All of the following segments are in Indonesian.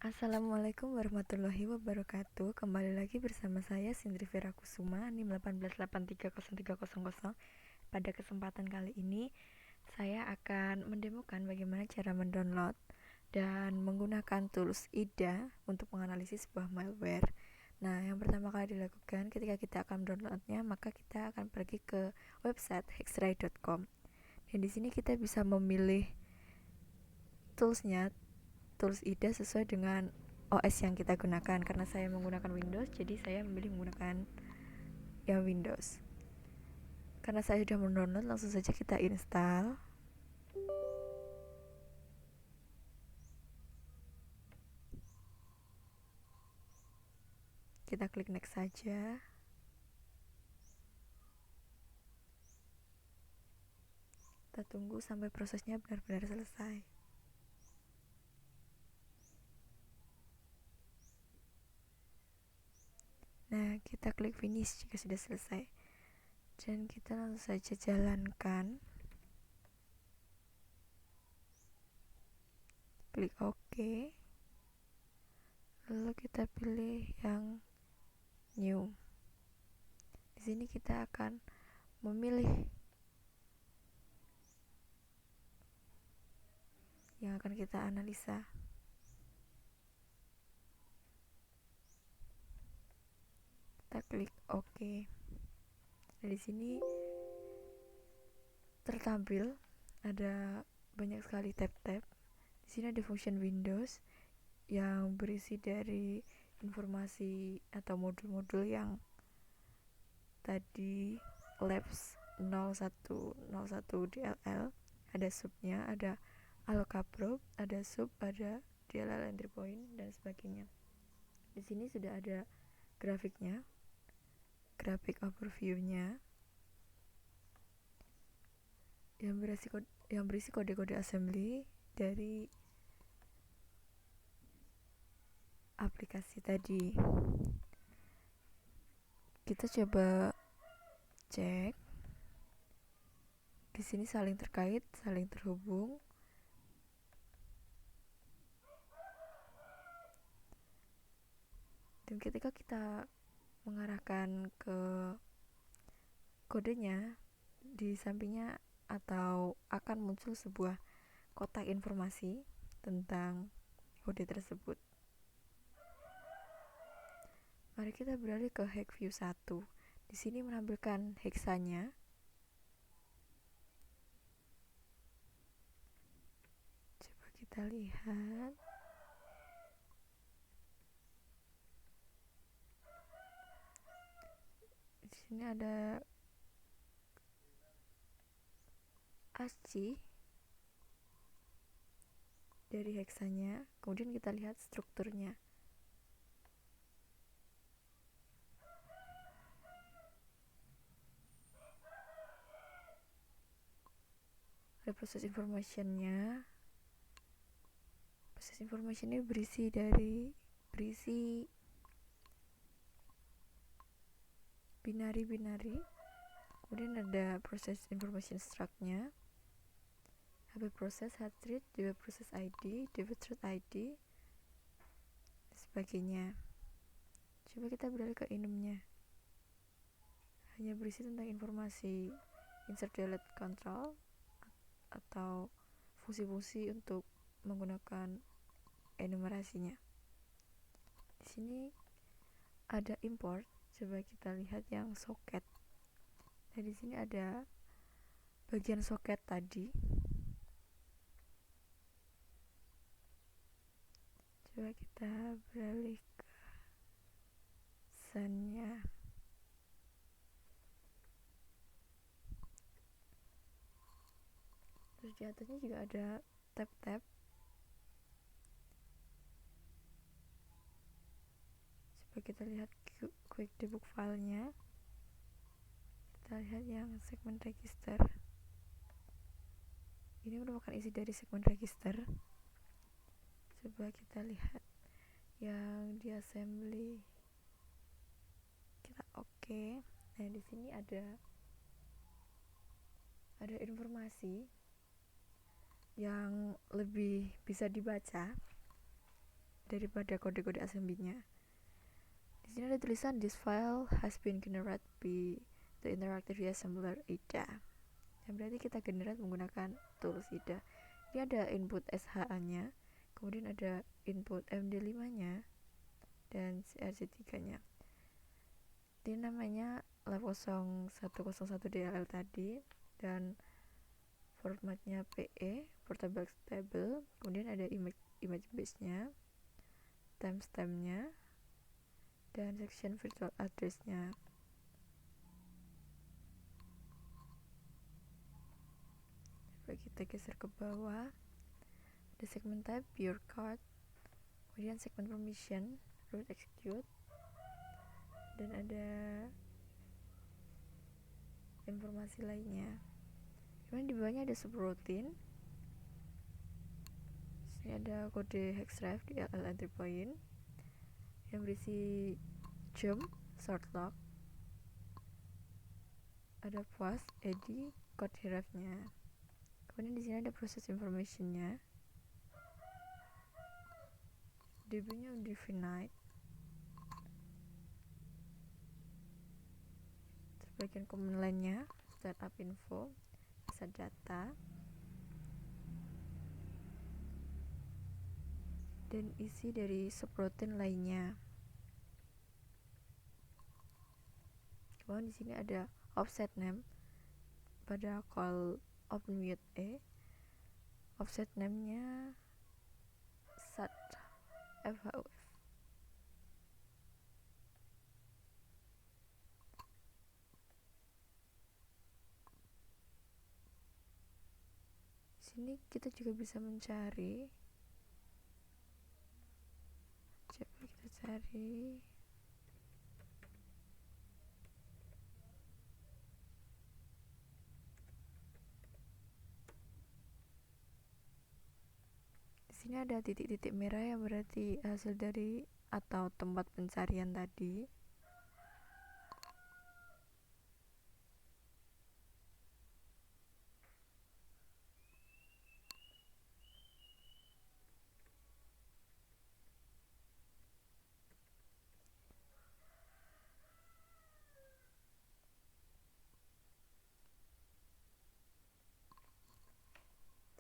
Assalamualaikum warahmatullahi wabarakatuh. Kembali lagi bersama saya Sindri Vera Kusuma NIM 188303000. Pada kesempatan kali ini saya akan mendemokan bagaimana cara mendownload dan menggunakan tools IDA untuk menganalisis sebuah malware. Nah, yang pertama kali dilakukan ketika kita akan mendownloadnya, maka kita akan pergi ke website hexray.com. Dan di sini kita bisa memilih tools IDA sesuai dengan OS yang kita gunakan. Karena saya menggunakan Windows, jadi saya memilih menggunakan yang Windows. Karena saya sudah mendownload, langsung saja kita install. Kita klik next saja. Kita tunggu sampai prosesnya benar-benar selesai. Nah, kita klik finish jika sudah selesai. Dan kita langsung saja jalankan. Klik OK. Lalu kita pilih yang new. Di sini kita akan memilih yang akan kita analisa. Kita klik OK. Nah, di sini tertampil ada banyak sekali tab-tab. Di sini ada function Windows yang berisi dari informasi atau modul-modul yang tadi labs 0101 DLL. Ada subnya, ada alcaprop, ada sub, ada DLL entry point dan sebagainya. Di sini sudah ada grafiknya, grafik overview-nya yang berisi kode-kode assembly dari aplikasi tadi. Kita coba cek. Di sini saling terkait, saling terhubung. Dan ketika kita mengarahkan ke kodenya, di sampingnya atau akan muncul sebuah kotak informasi tentang kode tersebut. Mari kita beralih ke hack view 1. Di sini menampilkan hexanya. Coba kita lihat. Di sini ada ASCII dari hexanya. Kemudian kita lihat strukturnya. Ada proses informationnya. Proses information ini berisi binary. Kemudian ada proses information struct-nya. HP proses, head rate, DB proses ID, DB thread ID, dan sebagainya. Coba kita beralih ke enum-nya. Hanya berisi tentang informasi insert delete control atau fungsi-fungsi untuk menggunakan enumerasinya. Di sini ada import. Coba kita lihat yang soket. Nah, di sini ada bagian soket tadi. Coba kita beralih ke sun-nya. Terus di atasnya juga ada tab-tab. Coba kita lihat quick debug file-nya. Kita lihat yang segmen register. Ini merupakan isi dari segmen register. Coba kita lihat yang di assembly. Kita oke. Nah, di sini ada informasi yang lebih bisa dibaca. daripada kode-kode assembly-nya. Di sini ada tulisan this file has been generated by the interactive assembler IDA. Yang berarti kita generate menggunakan tools IDA. Ini ada input SHA-nya, kemudian ada input MD5-nya dan CRC3-nya. Ini namanya lab 0101 DLL tadi, dan formatnya PE, portable table, kemudian ada image base-nya, timestamp-nya, dan section virtual address-nya. Coba kita geser ke bawah, ada segment type pure card, kemudian segment permission, root execute, dan ada informasi lainnya. Kemudian di bawahnya ada subroutine. Sini ada kode hexref di DLL entry point yang berisi jump, sort lock, ada pass, id, code href-nya. Kemudian di sini ada proses information-nya. DB-nya undefined. Bagian command line-nya, startup info, asal data, dan isi dari subroutine lainnya. Kemudian di sini ada offset name pada call openmute e. Offset name-nya sat FHOF. Sini kita juga bisa mencari. Coba kita cari. Di sini ada titik-titik merah yang berarti hasil dari atau tempat pencarian tadi.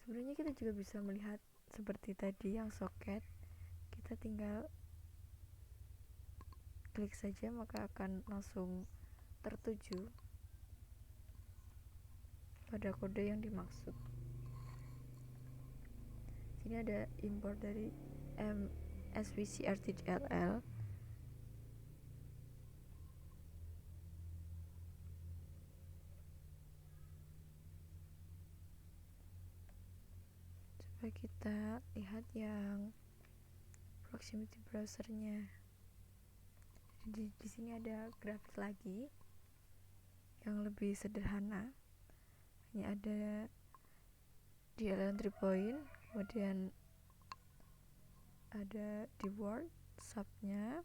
Sebenarnya kita juga bisa melihat seperti tadi yang soket. Kita tinggal klik saja maka akan langsung tertuju pada kode yang dimaksud. Sini ada import dari MSVCRT-DLL. Coba kita lihat yang proximity browsernya. Di sini ada grafik lagi yang lebih sederhana. Ini ada DLL entry point, kemudian ada di word subnya,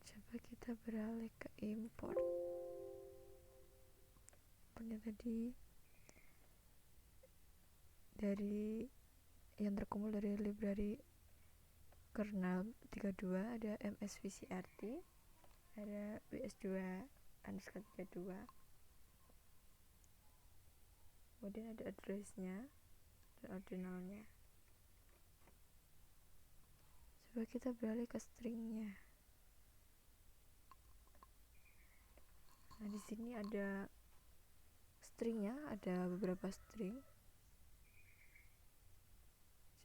coba kita beralih ke import. Tadi dari yang terkumpul dari library kernel 32 ada MSVCRT, ada WS2_32, kemudian ada address-nya dan ordinalnya. Coba kita beralih ke string-nya. Nah, di sini ada string-nya, ada beberapa string.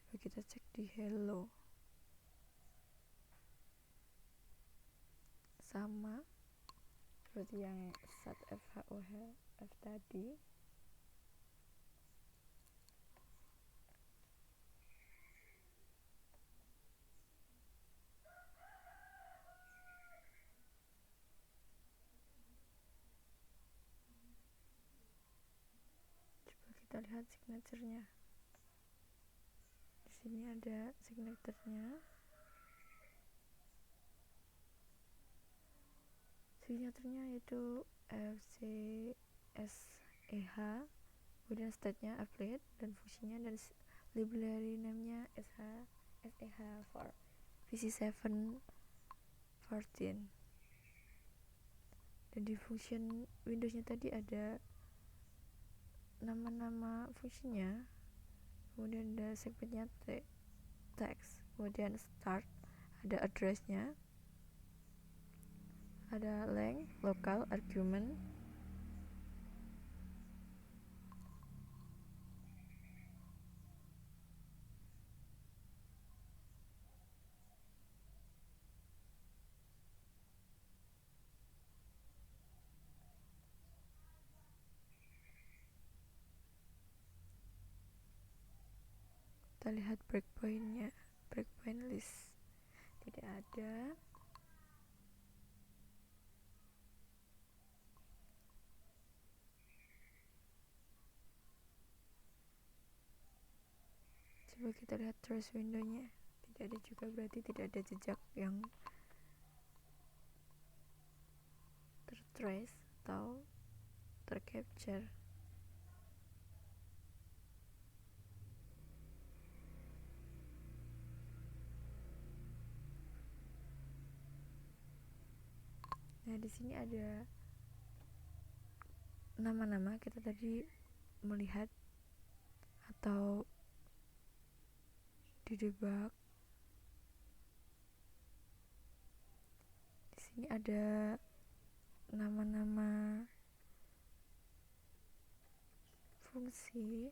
Coba kita cek di hello. Sama seperti yang sat FHOF tadi. Coba kita lihat signature-nya. Di sini ada signature-nya. signaturnya yaitu FCSEH, kemudian state-nya applet dan fungsinya dan library name-nya SEH for VC714. Dan di function Windows-nya tadi ada nama-nama fungsinya, kemudian ada segmennya text, kemudian start, ada address-nya, ada length, local, argument, kita lihat breakpoint-nya, breakpoint list tidak ada. Coba kita lihat trace window-nya, tidak ada juga, berarti tidak ada jejak yang tertrace atau tercapture. Nah, di sini ada nama-nama, kita tadi melihat atau didebak. Di sini ada nama-nama fungsi.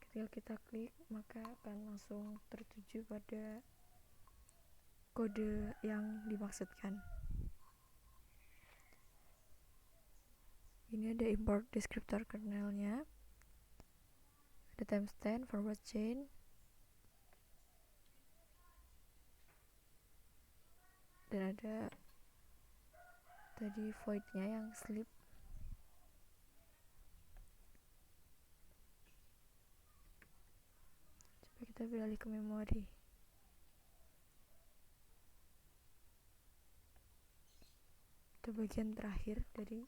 Ketika kita klik, maka akan langsung tertuju pada kode yang dimaksudkan. Ini ada import descriptor kernelnya, ada timestamp, forward chain, dan ada tadi void-nya yang sleep. Coba kita beralih ke memori. Itu bagian terakhir dari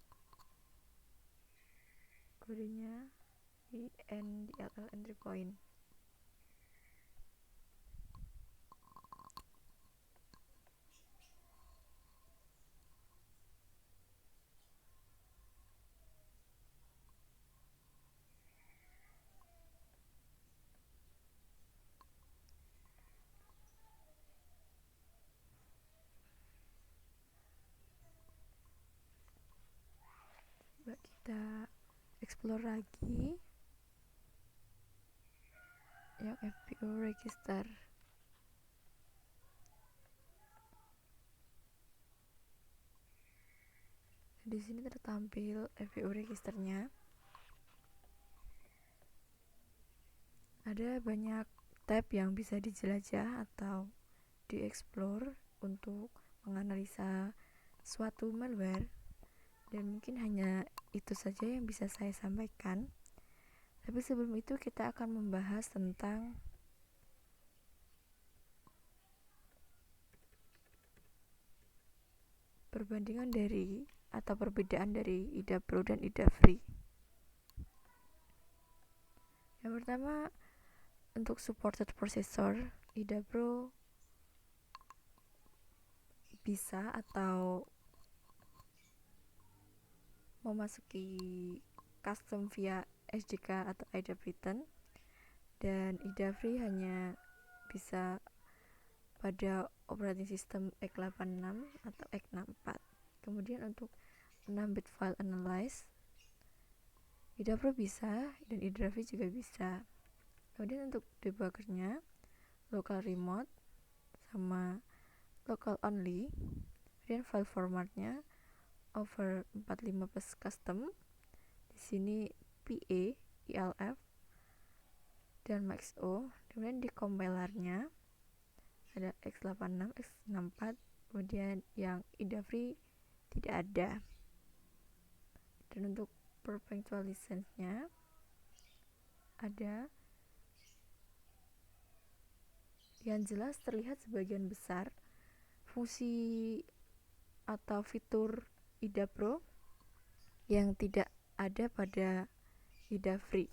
kodenya di DLL entry point. Coba kita explore lagi yang FPU register. Di sini tertampil FPU registernya. Ada banyak tab yang bisa dijelajah atau dieksplor untuk menganalisa suatu malware, dan mungkin hanya itu saja yang bisa saya sampaikan. Tapi sebelum itu kita akan membahas tentang perbandingan dari atau perbedaan dari IDA Pro dan IDA Free. Yang pertama, untuk supported processor, IDA Pro bisa atau memasuki custom via SDK atau IDA Python, dan IDA Free hanya bisa pada operating system x86 atau x64. Kemudian untuk 6-bit file analyze, IDA Pro bisa dan IDA Free juga bisa. Kemudian untuk debuggernya, local remote sama local only. Kemudian file formatnya over 45 plus custom. Di sini PA, ELF, dan MaxO. Kemudian di compilernya ada x86, x64, kemudian yang IDA Free tidak ada. Dan untuk perpetual license-nya ada. Yang jelas terlihat sebagian besar fungsi atau fitur IDA Pro yang tidak ada pada IDA Free.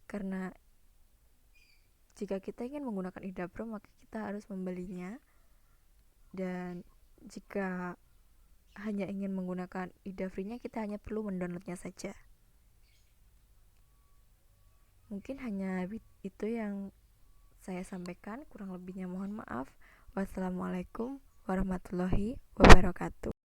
Karena jika kita ingin menggunakan IDA Pro, maka kita harus membelinya. Dan jika hanya ingin menggunakan IDA Free-nya, kita hanya perlu mendownloadnya saja. Mungkin hanya itu yang saya sampaikan, kurang lebihnya mohon maaf. Wassalamualaikum warahmatullahi wabarakatuh.